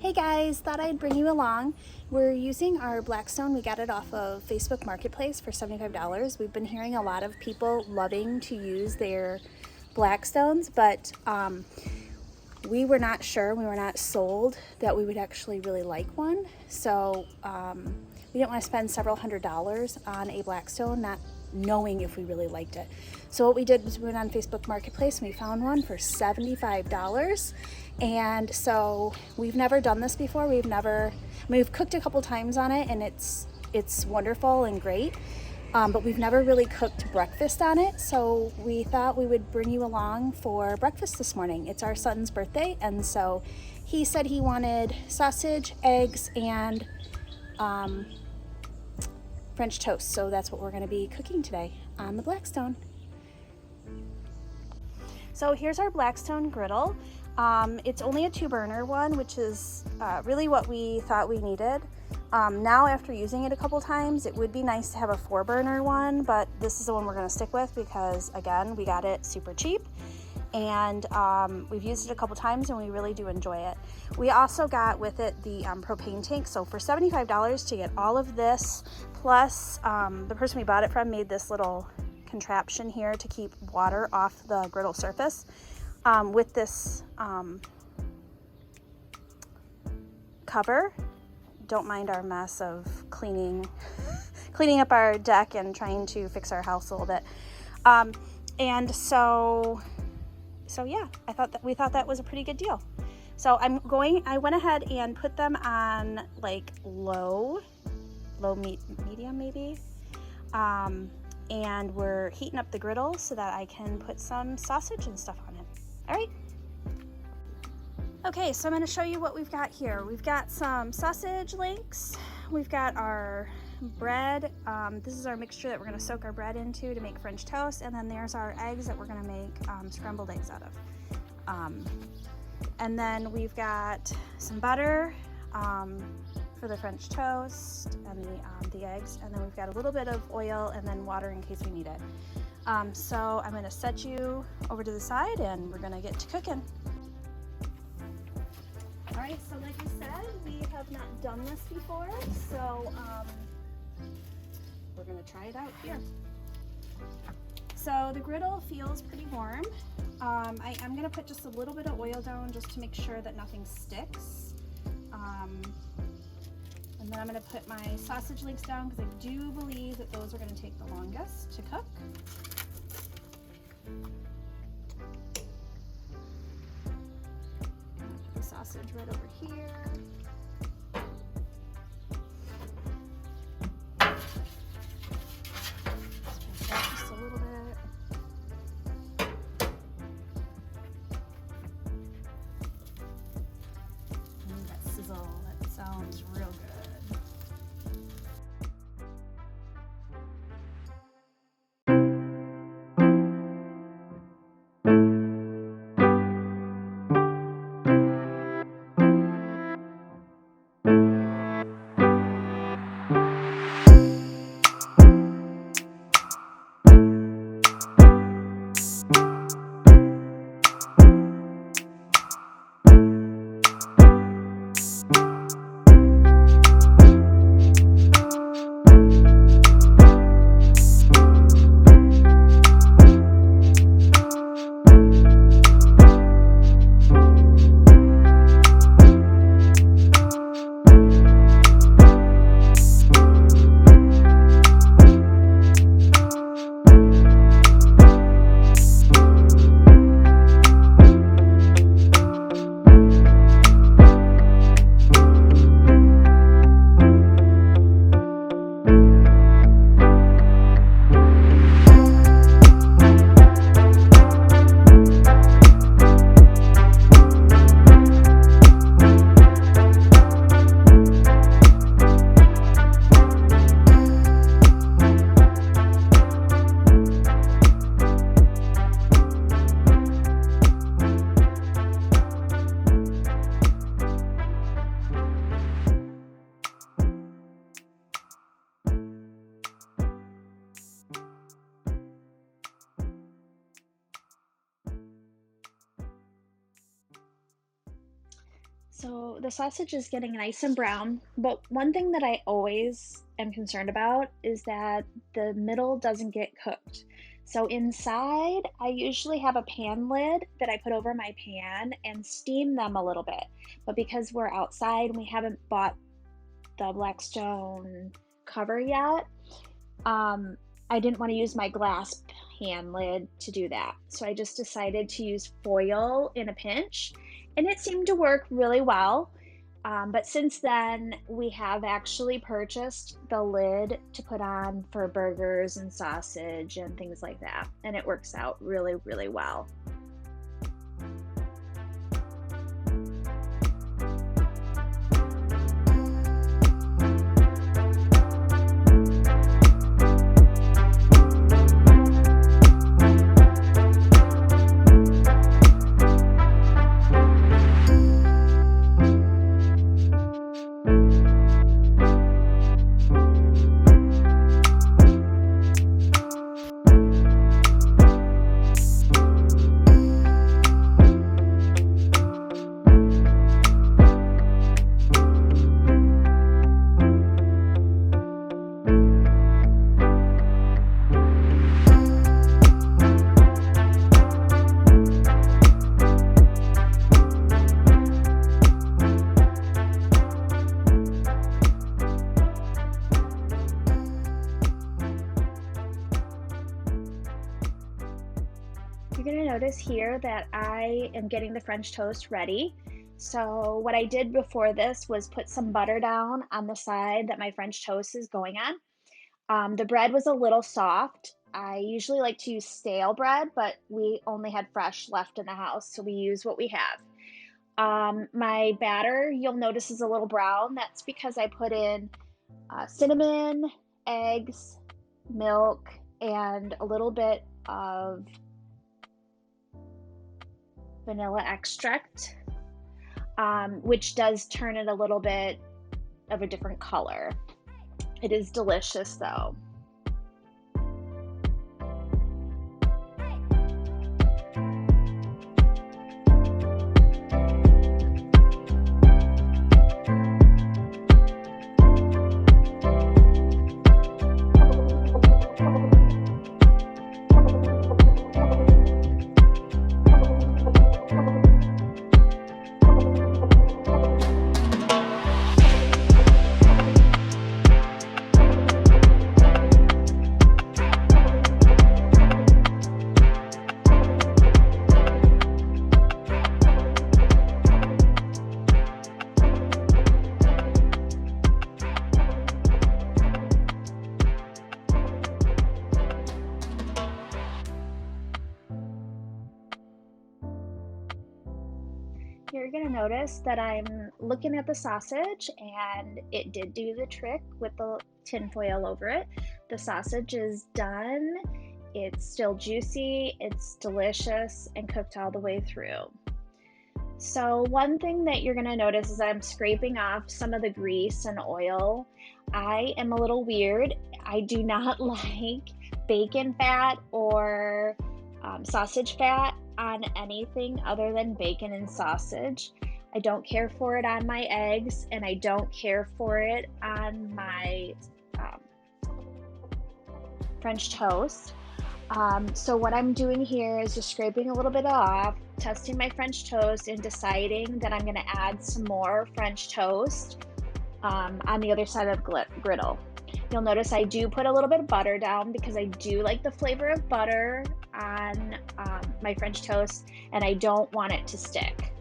Hey guys, thought I'd bring you along. We're using our Blackstone. We got it off of Facebook Marketplace for $75. We've been hearing a lot of people loving to use their Blackstones, but we were not sure, we were not sold that we would actually really like one. So we didn't want to spend several $100s on a Blackstone, not knowing if we really liked it. So what we did was we went on Facebook Marketplace and we found one for $75. And so we've never done this before. We've cooked a couple times on it and it's wonderful and great. But we've never really cooked breakfast on it. So we thought we would bring you along for breakfast this morning. It's our son's birthday. And so he said he wanted sausage, eggs, and French toast. So that's what we're going to be cooking today on the Blackstone. So here's our Blackstone griddle. It's only a 2-burner one, which is really what we thought we needed. Now after using it a couple times, it would be nice to have a 4-burner one, but this is the one we're going to stick with because, again, we got it super cheap. And we've used it a couple times and we really do enjoy it. We also got with it the propane tank. So for $75 to get all of this, plus the person we bought it from made this little contraption here to keep water off the griddle surface. With this cover, don't mind our mess of cleaning up our deck and trying to fix our house a little bit. And so yeah, we thought that was a pretty good deal. So I went ahead and put them on like low medium maybe. And we're heating up the griddle so that I can put some sausage and stuff on it. All right. Okay, so I'm going to show you what we've got here. We've got some sausage links. We've got our bread. This is our mixture that we're going to soak our bread into to make French toast. And then there's our eggs that we're going to make scrambled eggs out of. And then we've got some butter for the French toast and the eggs. And then we've got a little bit of oil and then water in case we need it. So I'm going to set you over to the side and we're going to get to cooking. All right, so like I said, we have not done this before, so we're going to try it out here. So the griddle feels pretty warm. I'm going to put just a little bit of oil down just to make sure that nothing sticks. And then I'm going to put my sausage links down because I do believe that those are going to take the longest to cook. Put the sausage right over here. Stretch that just a little bit. And that sizzle, that sounds real good. So the sausage is getting nice and brown, but one thing that I always am concerned about is that the middle doesn't get cooked. So inside, I usually have a pan lid that I put over my pan and steam them a little bit. But because we're outside and we haven't bought the Blackstone cover yet, I didn't want to use my glass pan lid to do that. So I just decided to use foil in a pinch, and it seemed to work really well. But since then, we have actually purchased the lid to put on for burgers and sausage and things like that, and it works out really, really well. You're gonna notice here that I am getting the French toast ready. So what I did before this was put some butter down on the side that my French toast is going on. The bread was a little soft. I usually like to use stale bread, but we only had fresh left in the house, so we use what we have. My batter, you'll notice, is a little brown. That's because I put in cinnamon, eggs, milk, and a little bit of vanilla extract, which does turn it a little bit of a different color. It is delicious though. You're gonna notice that I'm looking at the sausage and it did do the trick with the tin foil over it. The sausage is done. It's still juicy, it's delicious, and cooked all the way through. So one thing that you're gonna notice is I'm scraping off some of the grease and oil. I am a little weird. I do not like bacon fat or sausage fat on anything other than bacon and sausage. I don't care for it on my eggs, and I don't care for it on my French toast. So what I'm doing here is just scraping a little bit off, testing my French toast, and deciding that I'm going to add some more French toast on the other side of the griddle. You'll notice I do put a little bit of butter down because I do like the flavor of butter on my French toast, and I don't want it to stick.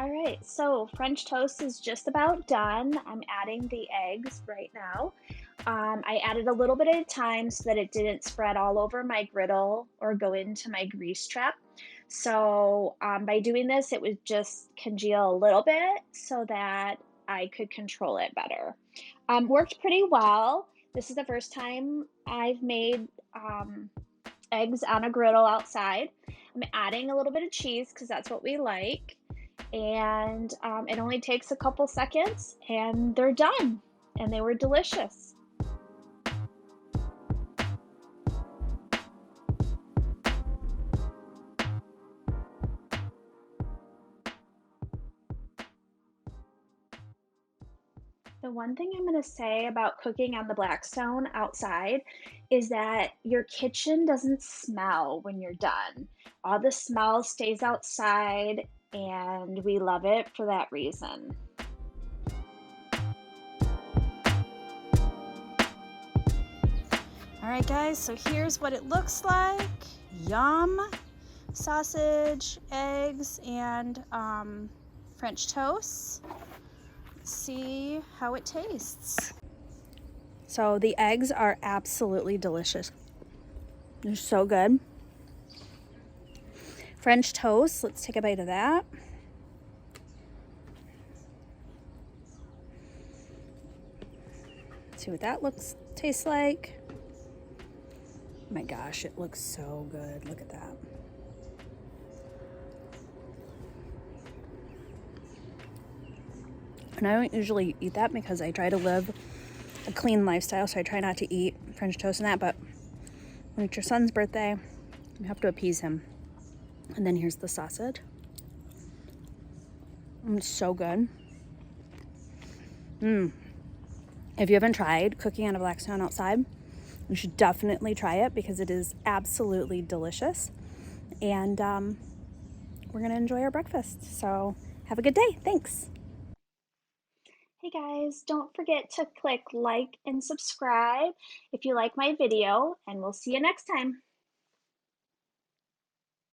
All right, so French toast is just about done. I'm adding the eggs right now. I added a little bit at a time so that it didn't spread all over my griddle or go into my grease trap. So by doing this, it would just congeal a little bit so that I could control it better. Worked pretty well. This is the first time I've made eggs on a griddle outside. I'm adding a little bit of cheese because that's what we like. And it only takes a couple seconds and they're done. And they were delicious. The one thing I'm going to say about cooking on the Blackstone outside is that your kitchen doesn't smell when you're done. All the smell stays outside, and we love it for that reason. All right, guys, so here's what it looks like. Yum! Sausage, eggs, and French toast. See how it tastes. So the eggs are absolutely delicious. They're so good. French toast, let's take a bite of that. See what that tastes like. Oh my gosh, it looks so good. Look at that. And I don't usually eat that because I try to live a clean lifestyle, so I try not to eat French toast and that, but when it's your son's birthday, you have to appease him. And then here's the sausage. It's so good. If you haven't tried cooking on a Blackstone outside, you should definitely try it because it is absolutely delicious. And we're gonna enjoy our breakfast. So have a good day. Thanks. Hey guys, don't forget to click like and subscribe if you like my video, and we'll see you next time.